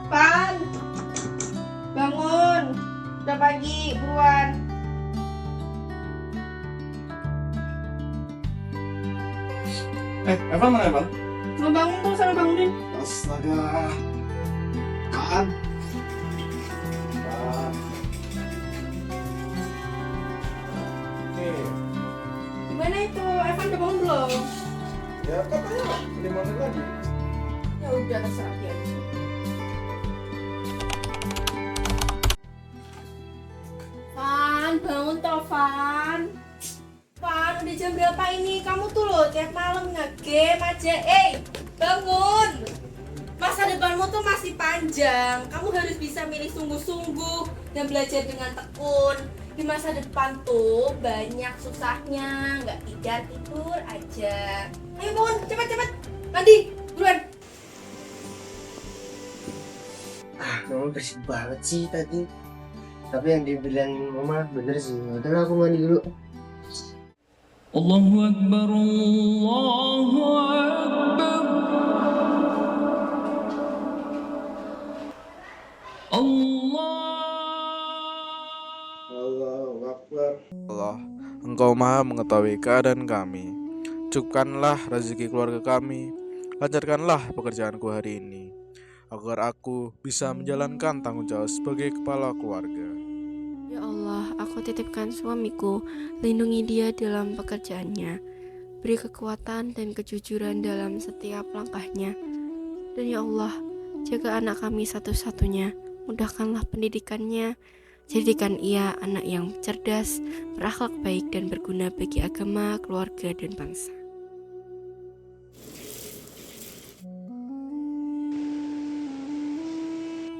Pan, bangun. Udah pagi, buruan. Evan mana Evan? Mau bangun tuh, sana bangunin. Astaga. Kan? Gimana itu? Evan udah bangun belum? Ya katanya 5 menit lagi. Ya udah, terserah dia. Van, bangun toh, Van. Van, udah jam berapa ini? Kamu tuh loh tiap malam nge-game aja. Bangun. Masa depanmu tuh masih panjang. Kamu harus bisa milih sungguh-sungguh dan belajar dengan tekun. Di masa depan tuh banyak susahnya, nggak tidur aja. Ayo bangun, cepat-cepat. Mandi, buruan. Mama bersih banget sih tadi. Tapi yang dibilang mama bener sih. Udah aku mandi dulu. Allahu Akbar, Allahu Akbar. Allahu Akbar. Allah, Engkau Maha mengetahui keadaan kami. Cukupkanlah rezeki keluarga kami. Lancarkanlah pekerjaanku hari ini, agar aku bisa menjalankan tanggung jawab sebagai kepala keluarga. Ya Allah, aku titipkan suamiku, lindungi dia dalam pekerjaannya, beri kekuatan dan kejujuran dalam setiap langkahnya. Dan ya Allah, jaga anak kami satu-satunya, mudahkanlah pendidikannya, jadikan ia anak yang cerdas, berakhlak baik dan berguna bagi agama, keluarga, dan bangsa.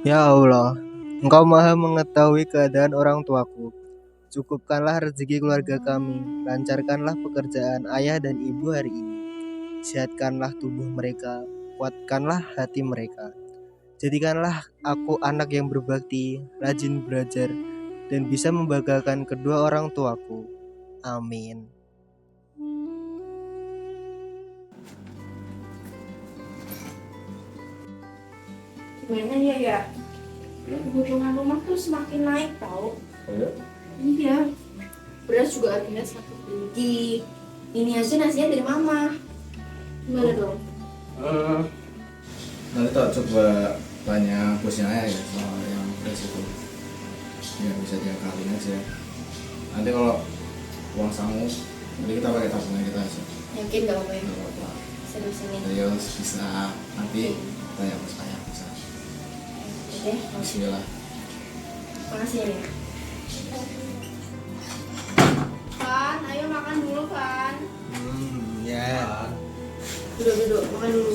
Ya Allah, Engkau Maha mengetahui keadaan orang tuaku. Cukupkanlah rezeki keluarga kami. Lancarkanlah pekerjaan ayah dan ibu hari ini. Sehatkanlah tubuh mereka. Kuatkanlah hati mereka. Jadikanlah aku anak yang berbakti, rajin belajar, dan bisa membanggakan kedua orang tuaku. Amin. Gimana ya? Kebutuhan rumah tuh semakin naik tau. Iya. Beras juga harganya semakin tinggi. Ini aja nasinya dari mama. Gimana dong? Nanti tak coba tanya bosnya ya soal yang beras itu, ya bisa diakalin aja. Nanti kalau uang sangu, nanti kita pakai tabungan kita aja. Yakin gak apa-apa ya? Nggak apa-apa. Serius-serius. Serius bisa. Nanti tanya bos saya bisa. Oke, Bismillah. makasih ya. Pan, ayo makan dulu, Pan. Ya. Duduk, makan dulu.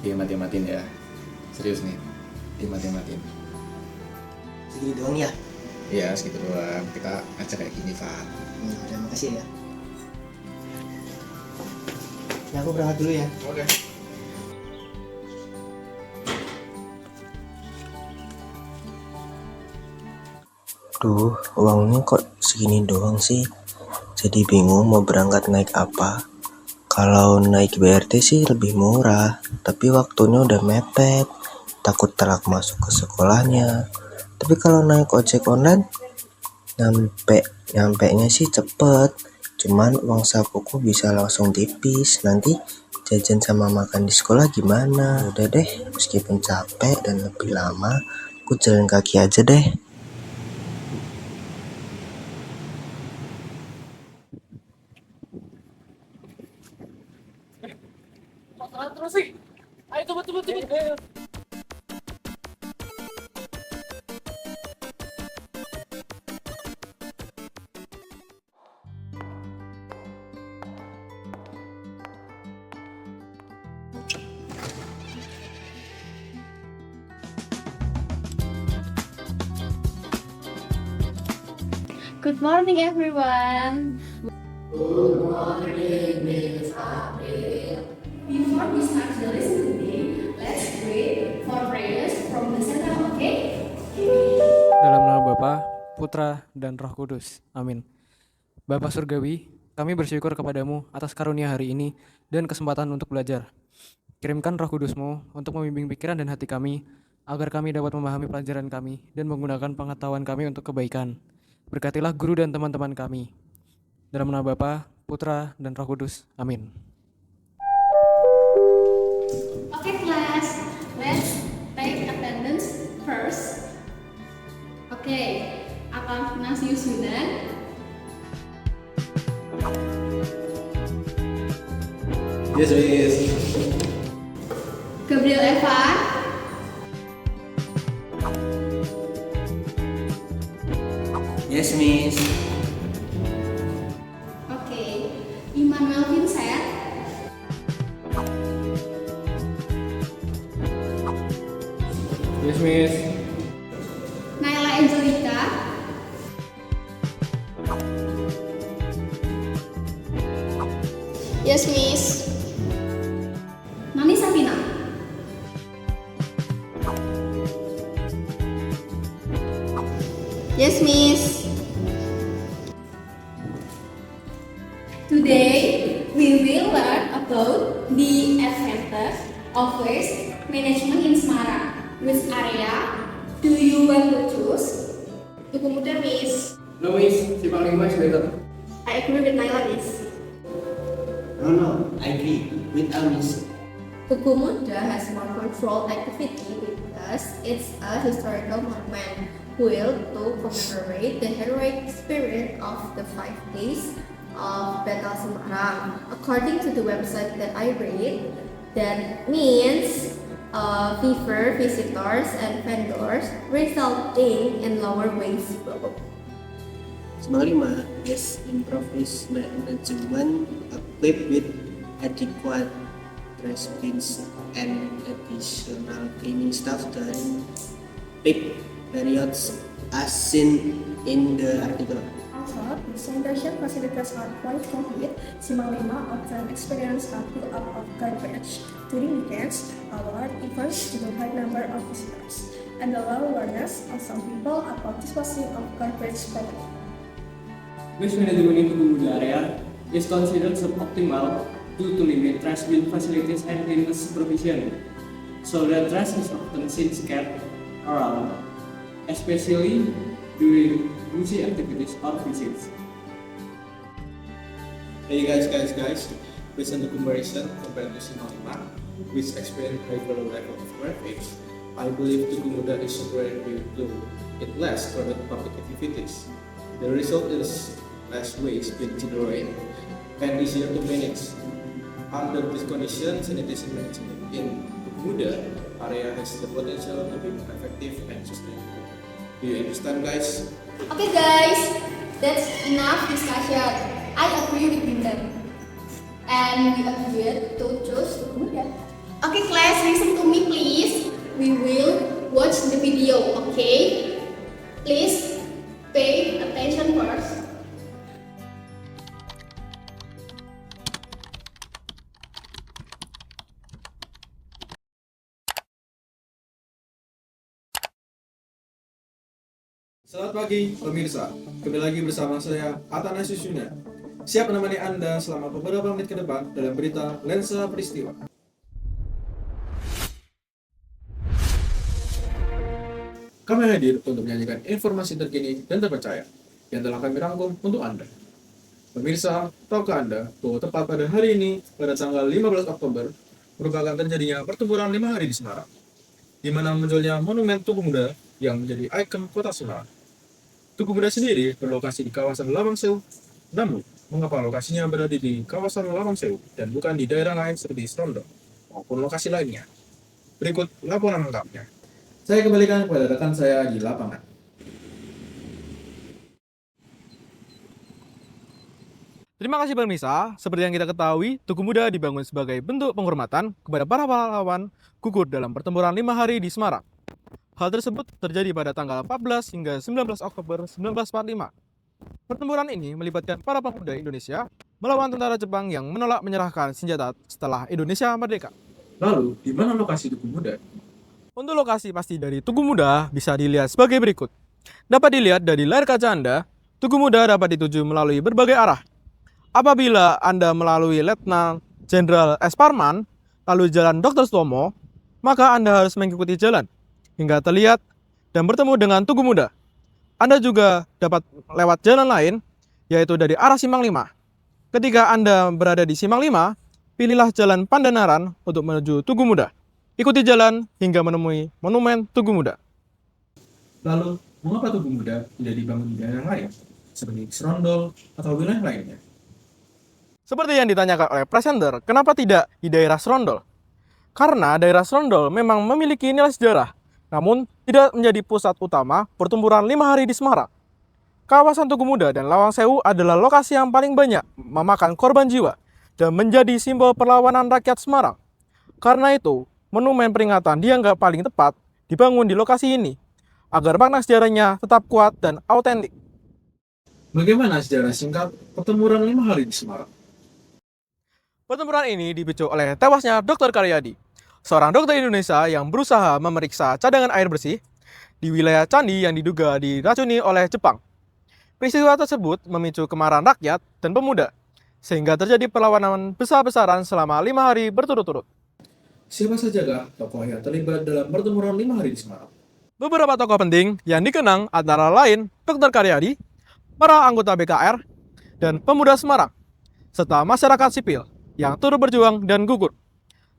Dimati-matiin ya. Serius nih. Dimati-matiin. Segini doang ya. Iya segitu doang. Kita ajak kayak gini Pak. Udah, makasih ya. Ya aku berangkat dulu ya. Oke. Duh, uangnya kok segini doang sih. Jadi bingung mau berangkat naik apa. Kalau naik BRT sih lebih murah, tapi waktunya udah mepet. Takut telat masuk ke sekolahnya. Tapi kalau naik ojek online, nyampe-nya sih cepet. Cuman uang sakuku bisa langsung tipis. Nanti jajan sama makan di sekolah gimana? Udah deh, meskipun capek dan lebih lama, aku jalan kaki aja deh. Terus sih. Ayo tunggu. Good morning, everyone. Before we start the lesson today, let's pray. Putra, dan Roh Kudus. Amin. Bapa Surgawi, kami bersyukur kepadamu atas karunia hari ini dan kesempatan untuk belajar. Kirimkan Roh Kudus-Mu untuk membimbing pikiran dan hati kami, agar kami dapat memahami pelajaran kami dan menggunakan pengetahuan kami untuk kebaikan. Berkatilah guru dan teman-teman kami. Dalam nama Bapa, Putra, dan Roh Kudus. Amin. Okay, class, let's take attendance first. Okay, Athanasius Yunan, Yes, Miss. Gabriel Evan, Yes, Miss. okay, Immanuel Vincent, Yes, Miss. Naila Angelica, Yes, Miss. Nani Sabina, Yes, Miss. Today, we will learn about the advantage of waste management in Semarang. Which area do you want to choose? Tugu Muda, Miss. No, Miss. Simpang 5 is better. I agree with Naila, Miss. No, I agree with Miss. Tugu Muda has more controlled activity because it's a historical monument built to commemorate the heroic spirit of the 5 days of Battle Semarang. According to the website that I read, that means fewer visitors and vendors, resulting in lower waste flow. Semarang 5 is improvised management equipped with adequate trash bins and additional cleaning staff during peak periods as seen in the article. Also, the sanitation facilities are quite complete. Simpang 5 often experience a build-up of garbage during weekends, a large events with a high number of visitors, and the low awareness of some people about disposing of garbage properly. Waste management in Tugu Muda area is considered suboptimal due to limited trash bin facilities and cleanliness supervision, so that trash is often seen scattered around, especially during busy activities or visits. Hey guys, based on the comparison compared to Simpang 5, which experience regular level of traffic, I believe Tugu Muda is superior due to it less crowded public activities. The result is less waste being generated and easier to manage. Under this condition, sanitation management in Tugu Muda area has the potential to be more effective and sustainable. Do you understand, guys? Okay guys, that's enough discussion. I agree with them. And we agreed to choose Tugu Muda. Okay class, listen to me please. We will watch the video, okay? Please pay attention first. Selamat pagi pemirsa, kembali lagi bersama saya Athanasius Yunan. Siap menemani Anda selama beberapa menit ke depan dalam berita Lensa Peristiwa. Kami hadir untuk menyajikan informasi terkini dan terpercaya yang telah kami rangkum untuk Anda. Pemirsa, tahukah Anda bahwa tepat pada hari ini, pada tanggal 15 Oktober, merupakan terjadinya pertempuran 5 hari di Semarang, di mana munculnya monumen Tugu Muda yang menjadi ikon kota Semarang. Tugu Muda sendiri berlokasi di kawasan Lawang Sewu, namun mengapa lokasinya berada di kawasan Lawang Sewu dan bukan di daerah lain seperti Serondong maupun lokasi lainnya? Berikut laporan lengkapnya. Saya kembalikan kepada rekan saya di lapangan. Terima kasih pemirsa, seperti yang kita ketahui, Tugu Muda dibangun sebagai bentuk penghormatan kepada para pahlawan gugur dalam pertempuran 5 hari di Semarang. Hal tersebut terjadi pada tanggal 14 hingga 19 Oktober 1945. Pertempuran ini melibatkan para pemuda Indonesia melawan tentara Jepang yang menolak menyerahkan senjata setelah Indonesia merdeka. Lalu, di mana lokasi Tugu Muda? Untuk lokasi pasti dari Tugu Muda bisa dilihat sebagai berikut. Dapat dilihat dari layar kaca Anda, Tugu Muda dapat dituju melalui berbagai arah. Apabila Anda melalui Letnan Jenderal S. Parman, lalu Jalan Dr. Sutomo, maka Anda harus mengikuti jalan hingga terlihat dan bertemu dengan Tugu Muda. Anda juga dapat lewat jalan lain, yaitu dari arah Simpang 5. Ketika Anda berada di Simpang 5, pilihlah Jalan Pandanaran untuk menuju Tugu Muda. Ikuti jalan hingga menemui Monumen Tugu Muda. Lalu, mengapa Tugu Muda tidak dibangun di daerah lain, seperti Serondol atau wilayah lainnya? Seperti yang ditanyakan oleh presenter, kenapa tidak di daerah Serondol? Karena daerah Serondol memang memiliki nilai sejarah, namun tidak menjadi pusat utama pertempuran 5 hari di Semarang. Kawasan Tugu Muda dan Lawang Sewu adalah lokasi yang paling banyak memakan korban jiwa dan menjadi simbol perlawanan rakyat Semarang. Karena itu, monumen peringatan dianggap paling tepat dibangun di lokasi ini, agar makna sejarahnya tetap kuat dan autentik. Bagaimana sejarah singkat pertempuran 5 hari di Semarang? Pertempuran ini dipicu oleh tewasnya Dr. Karyadi, seorang dokter Indonesia yang berusaha memeriksa cadangan air bersih di wilayah candi yang diduga diracuni oleh Jepang. Peristiwa tersebut memicu kemarahan rakyat dan pemuda, sehingga terjadi perlawanan besar-besaran selama 5 hari berturut-turut. Siapa sajakah tokoh yang terlibat dalam pertempuran 5 hari di Semarang? Beberapa tokoh penting yang dikenang antara lain Dr. Karyadi, para anggota BKR, dan pemuda Semarang, serta masyarakat sipil yang turut berjuang dan gugur.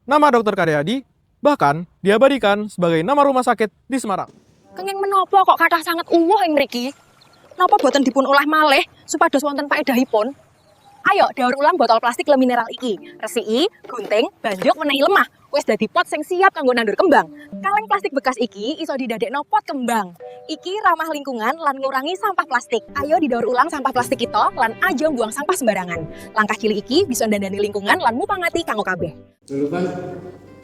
Nama Dr. Karyadi bahkan diabadikan sebagai nama rumah sakit di Semarang. Kenging menopo kok kathah sanget uwuh ing mriki? Napa boten dipun olah malih supados wonten paedahipun? Ayo daur ulang botol plastik le mineral iki. Resiki, gunting, bandhok menehi lemah. Wis dadi pot sing siap kanggo nandur kembang. Kaleng plastik bekas iki iso didadekno pot kembang. Iki ramah lingkungan lan ngurangi sampah plastik. Ayo didaur ulang sampah plastik kita lan aja buang sampah sembarangan. Langkah cilik iki bisa ndandani lingkungan lan mupangati kanggo kabeh. Dulu kan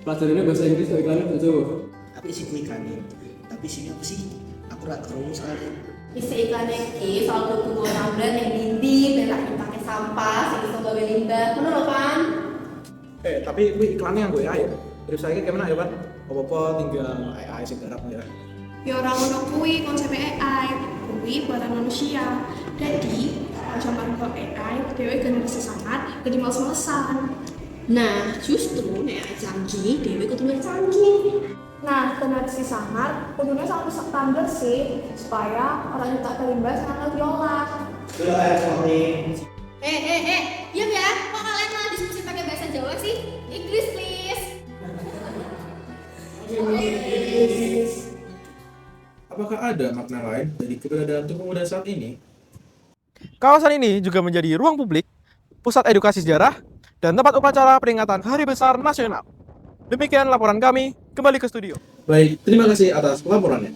pelajarannya bahasa Inggris atau iklannya bahasa Jawa. Tapi isi iklannya. Tapi sini apa sih? Aku rak kerungu soalnya. Isi iklan iki soal tuku orang brand yang dindi, berak dipakai sampah, sing iso gawe limbah, ngono lho kan? Tapi gue iklannya yang gue ya. Terus saya gimana ya, Pan? Apa-apa tinggal AI sing garap ya. Ya orang ngono kuwi konsep AI, kuwi buatan manusia. Jadi, zaman kok AI, dewe generasi sangat, jadi males-malesan. Nah, justru nek canggih, dewe kudu luwih canggih. Nah, generasi sangat, kudunya sampai standar sih, supaya orang yang tak terlibat sangat diolah. Diam ya, kok kalian malah diskusi pakai bahasa Jawa sih? Inggris please. Apakah ada makna lain dari keberadaan Tugu Muda saat ini? Kawasan ini juga menjadi ruang publik, pusat edukasi sejarah, dan tempat upacara peringatan Hari Besar Nasional. Demikian laporan kami, kembali ke studio. Baik, terima kasih atas laporannya.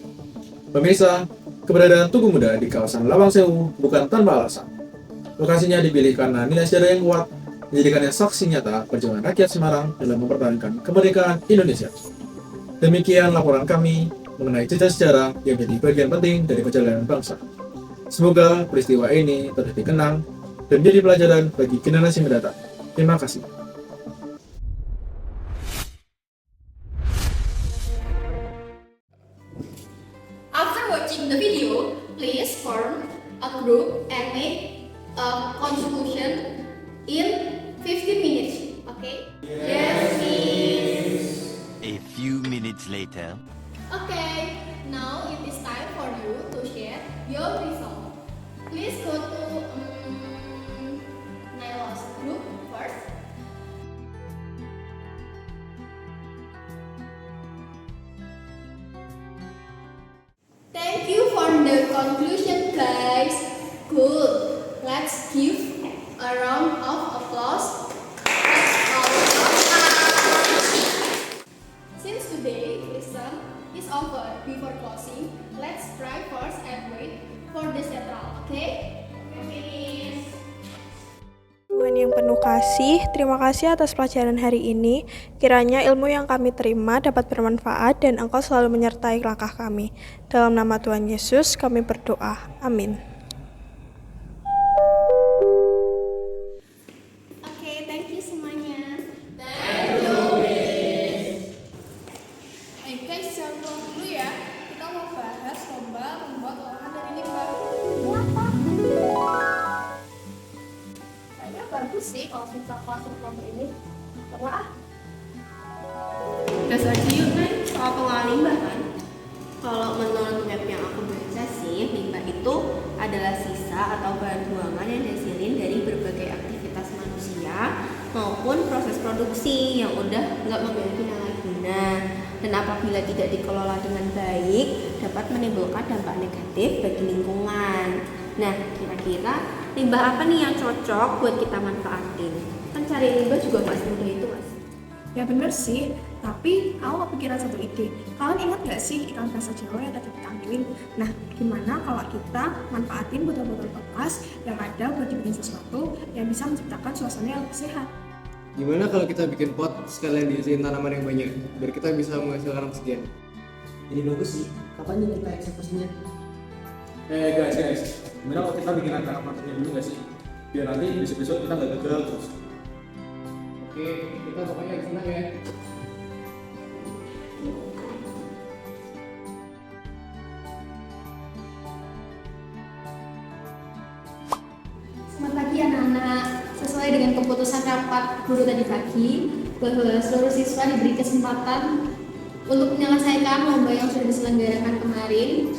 Pemirsa, keberadaan Tugu Muda di kawasan Lawang Sewu bukan tanpa alasan. Lokasinya dipilih karena nilai sejarah yang kuat, menjadikannya saksi nyata perjuangan rakyat Semarang dalam mempertahankan kemerdekaan Indonesia. Demikian laporan kami mengenai jejak sejarah yang menjadi bagian penting dari perjalanan bangsa. Semoga peristiwa ini terus dikenang dan menjadi pelajaran bagi generasi mendatang. Terima kasih. After watching the video, please form a group and make a contribution in 15 minutes. Okay? Yes, please. A few minutes later. Okay, now it is time for you to share your result. Please go to Nailos group first. Thank you for the conclusion, guys. Good. Let's give a round of applause. Since today lesson is over, before closing, let's try first and wait for the central. Okay? Finish. Tuhan yang penuh kasih, terima kasih atas pelajaran hari ini. Kiranya ilmu yang kami terima dapat bermanfaat dan Engkau selalu menyertai langkah kami. Dalam nama Tuhan Yesus kami berdoa. Amin. Okay, thank you semuanya. Guys, jangan dulu ya. Kita mau bahas lomba membuat olahan gas aja yuk Neng, soal pengolahan limbah kan. Kalau menurut web yang aku baca sih, limbah itu adalah sisa atau bahan buangan yang dihasilin dari berbagai aktivitas manusia maupun proses produksi yang udah nggak memiliki nilai guna, dan apabila tidak dikelola dengan baik dapat menimbulkan dampak negatif bagi lingkungan. Nah, kira-kira limbah apa nih yang cocok buat kita manfaatin? Kan cari limbah juga nggak semudah itu, Mas. Ya bener sih, tapi aku kepikiran satu ide. Kalian ingat gak sih ikan bahasa Jawa yang tadi kita ambilin? Nah, gimana kalau kita manfaatin botol-botol bekas yang ada buat dibikin sesuatu yang bisa menciptakan suasana yang lebih sehat? Gimana kalau kita bikin pot sekalian diisiin tanaman yang banyak, biar kita bisa menghasilkan oksigen? Ini bagus sih. Kapan nih kita eksekusinya? Guys, gimana kalau kita bikin acara materinya dulu nggak sih? Biar nanti besok-besok kita nggak gagal terus. Oke, kita pokoknya senang ya. Selamat pagi anak-anak. Sesuai dengan keputusan rapat guru tadi pagi, bahwa seluruh siswa diberi kesempatan untuk menyelesaikan lomba yang sudah diselenggarakan kemarin.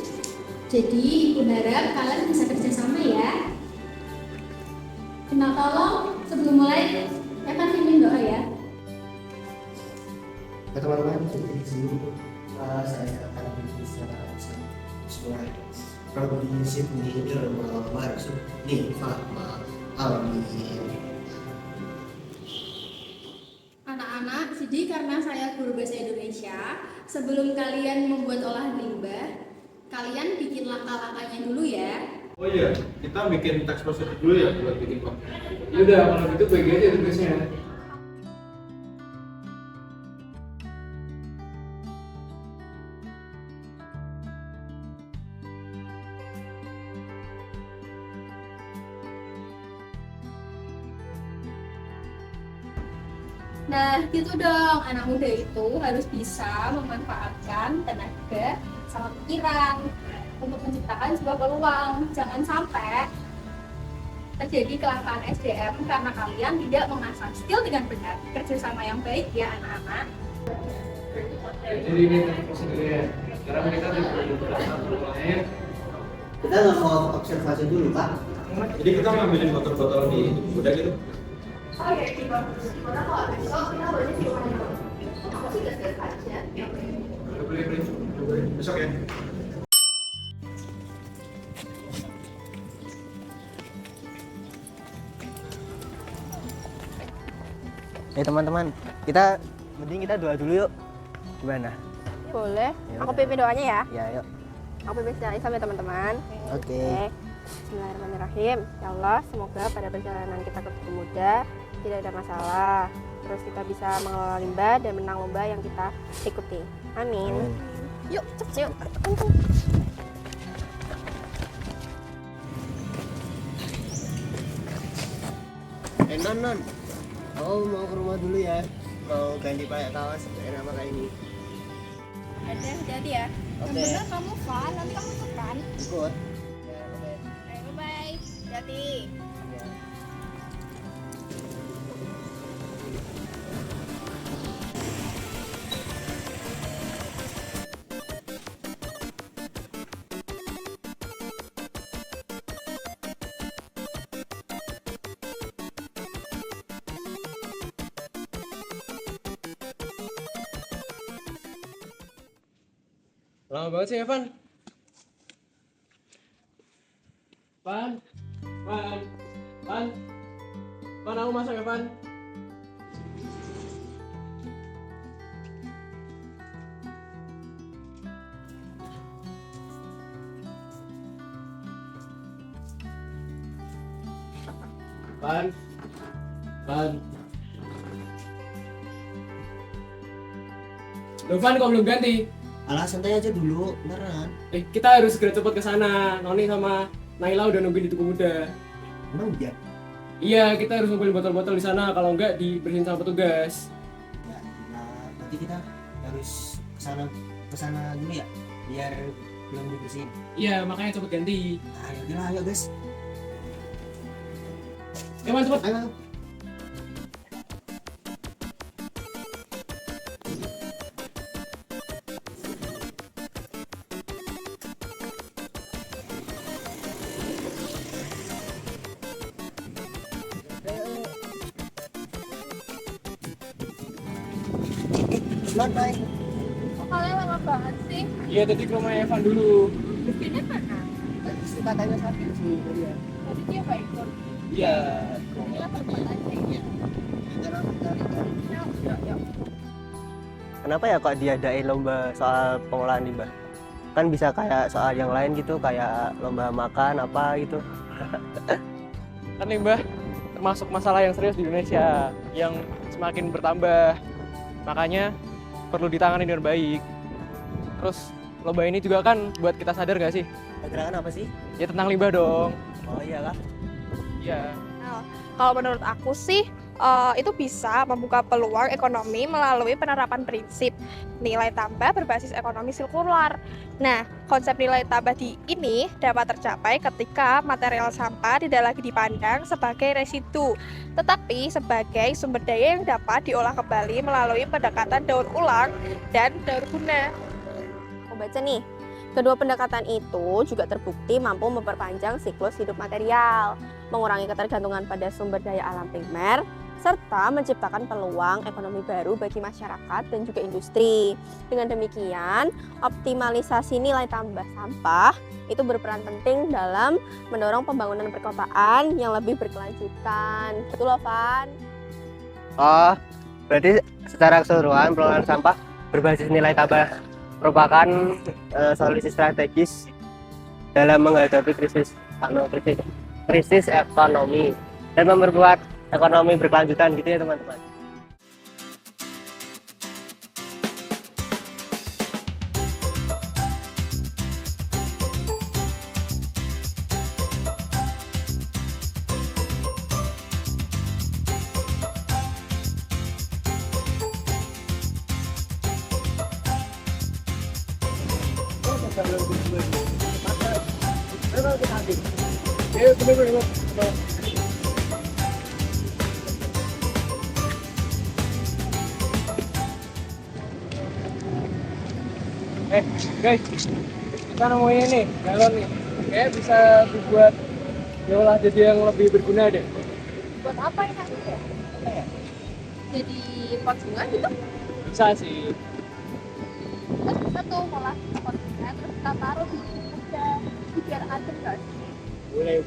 Jadi, Ibu harap kalian bisa kerjasama ya. Nah, tolong sebelum mulai, akan pimpin doa ya. Ya teman-teman, jadi sini saya akan bisa sesuai Rabbi Sidni Dharma Marsud Nih Fatma Amin. Anak-anak, jadi karena saya guru bahasa Indonesia, sebelum kalian membuat olahan limbah, kalian bikin langkah-langkahnya dulu ya. Oh iya, kita bikin teks prosedur dulu ya buat bikin pot. Yaudah, kalau gitu bagi aja tugasnya. Nah, gitu dong. Anak muda itu harus bisa memanfaatkan tenaga sama pikiran untuk menciptakan sebuah peluang. Jangan sampai terjadi kelangkaan SDM karena kalian tidak mengasah skill dengan benar. Kerjasama yang baik ya anak-anak. Jadi ini prosedurnya. Sekarang kita mulai. Kita nggak mau observasi dulu Pak. Jadi kita ngambilin botol-botol di gudang gitu. Oh ya, gimana kalau besok kita boleh di rumah? Aku sih gas-gas aja. Boleh. Besok ya. Teman-teman, kita mending kita doa dulu yuk. Gimana? Boleh. Ya Aku udah. pimpin doanya ya. Ya, yuk. Aku pimpin doanya sampai teman-teman. Oke. Bismillahirrahmanirrahim. Ya Allah, semoga pada perjalanan kita ke Tugu Muda tidak ada masalah. Terus kita bisa mengelola limbah dan menang lomba yang kita ikuti. Amin. Yuk, cepet yuk. Non, oh mau ke rumah dulu ya. Mau ganti pakai kaos enak pakai ini. Ada, hati-hati ya. Oke. Yang bener kamu kan, nanti kamu ikut kan? Ikut. Ayo, bye-bye. Hati-hati. Lama banget sih Evan. Van, aku masuk Evan. Van. Loh Van, kok belum ganti? Alah santai aja dulu, beneran. Kita harus segera cepat ke sana. Noni sama Naila udah nungguin di Tugu Muda. Emang udah? Iya, kita harus ngumpulin botol-botol di sana. Kalau enggak dibersihin sama petugas. Ya, nah, berarti kita harus kesana dulu ya, biar belum dibersihin. Iya, makanya cepet ganti. Ayo, ayo guys. Evan, cepet. Ayo. Kalian lama banget sih. Iya, tadi ke rumah Evan dulu. Bikinnya mana? Katanya sakit sih. Iya. Tadi dia gak ikut. Iya. Kita tempat aja ya. Kenapa ya kok diadain lomba soal pengolahan limbah? Kan bisa kayak soal yang lain gitu, kayak lomba makan apa gitu. Kan limbah termasuk masalah yang serius di Indonesia yang semakin bertambah. Makanya perlu ditangani dengan baik. Terus lomba ini juga kan buat kita sadar gak sih? Gerakan apa sih? Ya tentang limbah dong. Oh iya kah? Iya. Nah, kalau menurut aku sih itu bisa membuka peluang ekonomi melalui penerapan prinsip nilai tambah berbasis ekonomi sirkular. Nah, konsep nilai tambah ini dapat tercapai ketika material sampah tidak lagi dipandang sebagai residu, tetapi sebagai sumber daya yang dapat diolah kembali melalui pendekatan daur ulang dan daur guna. Aku baca nih, kedua pendekatan itu juga terbukti mampu memperpanjang siklus hidup material, mengurangi ketergantungan pada sumber daya alam primer, serta menciptakan peluang ekonomi baru bagi masyarakat dan juga industri. Dengan demikian, optimalisasi nilai tambah sampah itu berperan penting dalam mendorong pembangunan perkotaan yang lebih berkelanjutan. Betul loh, Van? Oh, berarti secara keseluruhan pengelolaan sampah berbasis nilai tambah merupakan solusi strategis dalam menghadapi krisis ekonomi dan memperkuat ekonomi berkelanjutan gitu ya teman-teman. Guys, kita nemuin nih galon nih. Kayak bisa dibuat diolah jadi yang lebih berguna deh. Buat apa ini nanti ya? Jadi pot bunga gitu? Bisa sih. Terus kita tuh ngolah pot bunga, terus kita taruh di meja biar adem kan? Boleh.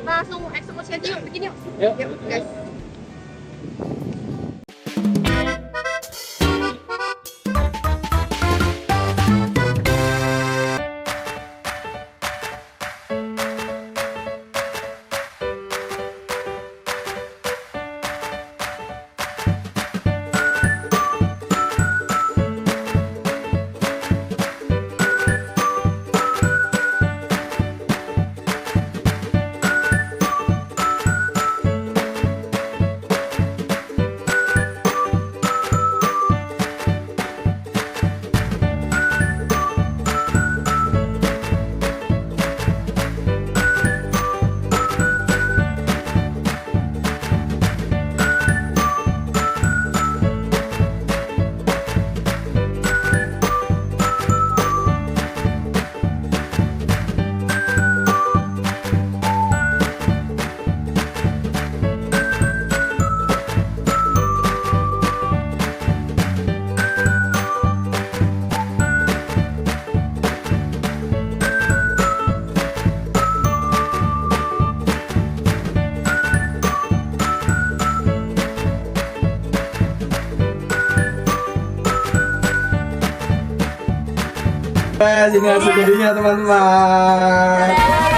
Langsung eksekusi aja yuk, bikin yuk. Yuk guys. Ini hasil jadinya teman-teman.